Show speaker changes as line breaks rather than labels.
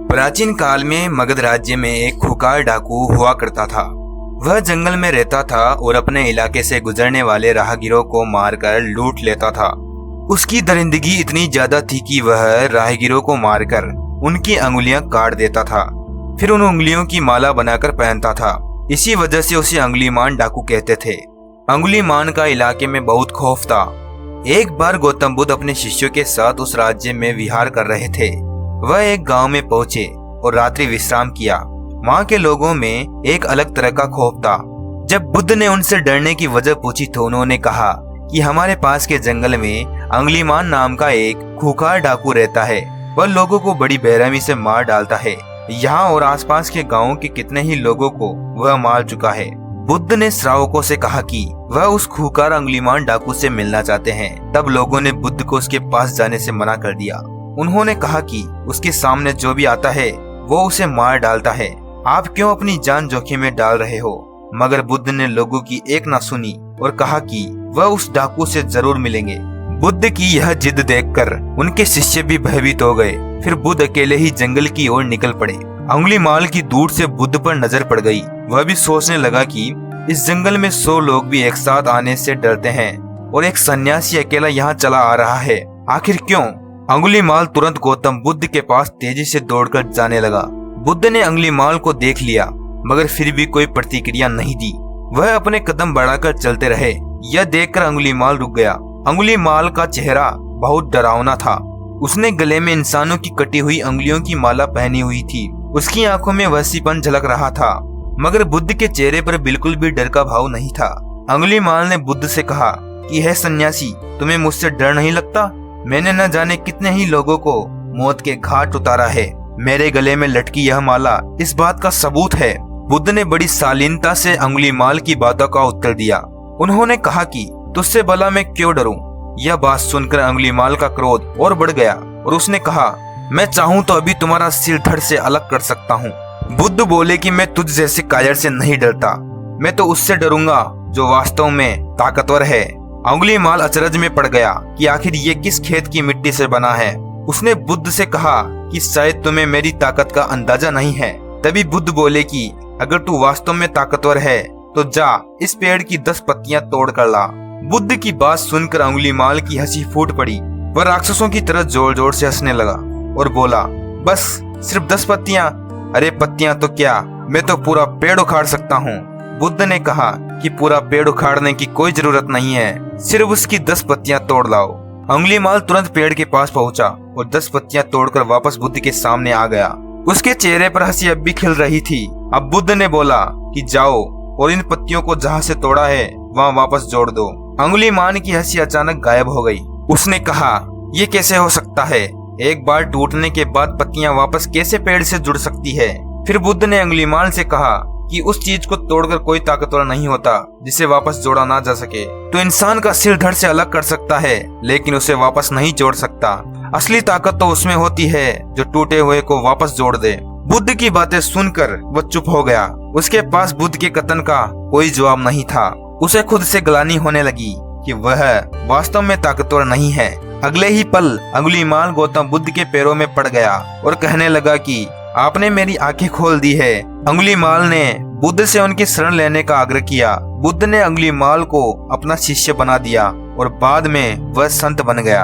प्राचीन काल में मगध राज्य में एक खूंखार डाकू हुआ करता था। वह जंगल में रहता था और अपने इलाके से गुजरने वाले राहगीरों को मारकर लूट लेता था। उसकी दरिंदगी इतनी ज्यादा थी कि वह राहगीरों को मारकर उनकी अंगुलियां काट देता था, फिर उन उंगलियों की माला बनाकर पहनता था। इसी वजह से उसे अंगुलीमान डाकू कहते थे। अंगुलीमान का इलाके में बहुत खौफ था। एक बार गौतम बुद्ध अपने शिष्यों के साथ उस राज्य में विहार कर रहे थे। वह एक गांव में पहुंचे और रात्रि विश्राम किया। वहां के लोगों में एक अलग तरह का खौफ था। जब बुद्ध ने उनसे डरने की वजह पूछी तो उन्होंने कहा कि हमारे पास के जंगल में अंगुलीमान नाम का एक खूंखार डाकू रहता है। वह लोगों को बड़ी बेरहमी से मार डालता है। यहाँ और आसपास के गांवों के कितने ही लोगों को वह मार चुका है। बुद्ध ने श्रावकों से कहा कि वह उस खूंखार अंगुलीमान डाकू से मिलना चाहते हैं। तब लोगों ने बुद्ध को उसके पास जाने से मना कर दिया। उन्होंने कहा कि उसके सामने जो भी आता है वो उसे मार डालता है। आप क्यों अपनी जान जोखिम में डाल रहे हो? मगर बुद्ध ने लोगों की एक ना सुनी और कहा कि वह उस डाकू से जरूर मिलेंगे। बुद्ध की यह जिद देखकर उनके शिष्य भी भयभीत हो गए। फिर बुद्ध अकेले ही जंगल की ओर निकल पड़े। अंगुलीमाल की दूर से बुद्ध पर नजर पड़ गई। वह भी सोचने लगा कि इस जंगल में 100 लोग भी एक साथ आने से डरते हैं और एक सन्यासी अकेला यहाँ चला आ रहा है। आखिर क्यों? अंगुलीमाल तुरंत गौतम बुद्ध के पास तेजी से दौड़कर जाने लगा। बुद्ध ने अंगुलीमाल को देख लिया मगर फिर भी कोई प्रतिक्रिया नहीं दी। वह अपने कदम बढ़ाकर चलते रहे। यह देखकर अंगुलीमाल रुक गया। अंगुलीमाल का चेहरा बहुत डरावना था। उसने गले में इंसानों की कटी हुई अंगुलियों की माला पहनी हुई थी। उसकी आंखों में वहसीपन झलक रहा था मगर बुद्ध के चेहरे पर बिल्कुल भी डर का भाव नहीं था। अंगुलीमाल ने बुद्ध से कहा कि हे सन्यासी, तुम्हें मुझसे डर नहीं लगता? मैंने न जाने कितने ही लोगों को मौत के घाट उतारा है। मेरे गले में लटकी यह माला इस बात का सबूत है। बुद्ध ने बड़ी शालीनता से अंगुलीमाल की बातों का उत्तर दिया। उन्होंने कहा कि तुझसे भला मैं क्यों डरूं? यह बात सुनकर अंगुलीमाल का क्रोध और बढ़ गया और उसने कहा, मैं चाहूं तो अभी तुम्हारा सिर धड़ से अलग कर सकता हूं। बुद्ध बोले कि मैं तुझ जैसे कायर से नहीं डरता। मैं तो उससे डरूंगा जो वास्तव में ताकतवर है। अंगुलीमाल अचरज में पड़ गया कि आखिर ये किस खेत की मिट्टी से बना है। उसने बुद्ध से कहा कि शायद तुम्हें मेरी ताकत का अंदाजा नहीं है। तभी बुद्ध बोले कि अगर तू वास्तव में ताकतवर है तो जा इस पेड़ की 10 पत्तियां तोड़ कर ला। बुद्ध की बात सुनकर अंगुलीमाल की हंसी फूट पड़ी। वह राक्षसों की तरह जोर जोर से हंसने लगा और बोला, बस सिर्फ 10 पत्तियां? अरे पत्तियां तो क्या, मैं तो पूरा पेड़ उखाड़ सकता हूँ। बुद्ध ने कहा कि पूरा पेड़ उखाड़ने की कोई जरूरत नहीं है, सिर्फ उसकी 10 पत्तियां तोड़ लाओ। अंगुलीमाल तुरंत पेड़ के पास पहुंचा और 10 पत्तियां तोड़कर वापस बुद्ध के सामने आ गया। उसके चेहरे पर हंसी अब भी खिल रही थी। अब बुद्ध ने बोला कि जाओ और इन पत्तियों को जहाँ से तोड़ा है वहाँ वापस जोड़ दो। अंगुलीमाल की हंसी अचानक गायब हो गई। उसने कहा, ये कैसे हो सकता है? एक बार टूटने के बाद पत्तियां वापस कैसे पेड़ से जुड़ सकती है? फिर बुद्ध ने अंगुलीमाल से कहा कि उस चीज को तोड़कर कोई ताकतवर नहीं होता जिसे वापस जोड़ा ना जा सके। तो इंसान का सिर धड़ से अलग कर सकता है लेकिन उसे वापस नहीं जोड़ सकता। असली ताकत तो उसमें होती है जो टूटे हुए को वापस जोड़ दे। बुद्ध की बातें सुनकर वह चुप हो गया। उसके पास बुद्ध के कथन का कोई जवाब नहीं था। उसे खुद से ग्लानि होने लगी कि वह वास्तव में ताकतवर नहीं है। अगले ही पल अंगुलीमाल गौतम बुद्ध के पैरों में पड़ गया और कहने लगा कि आपने मेरी आंखें खोल दी है। अंगुलीमाल ने बुद्ध से उनकी शरण लेने का आग्रह किया। बुद्ध ने अंगुलीमाल को अपना शिष्य बना दिया और बाद में वह संत बन गया।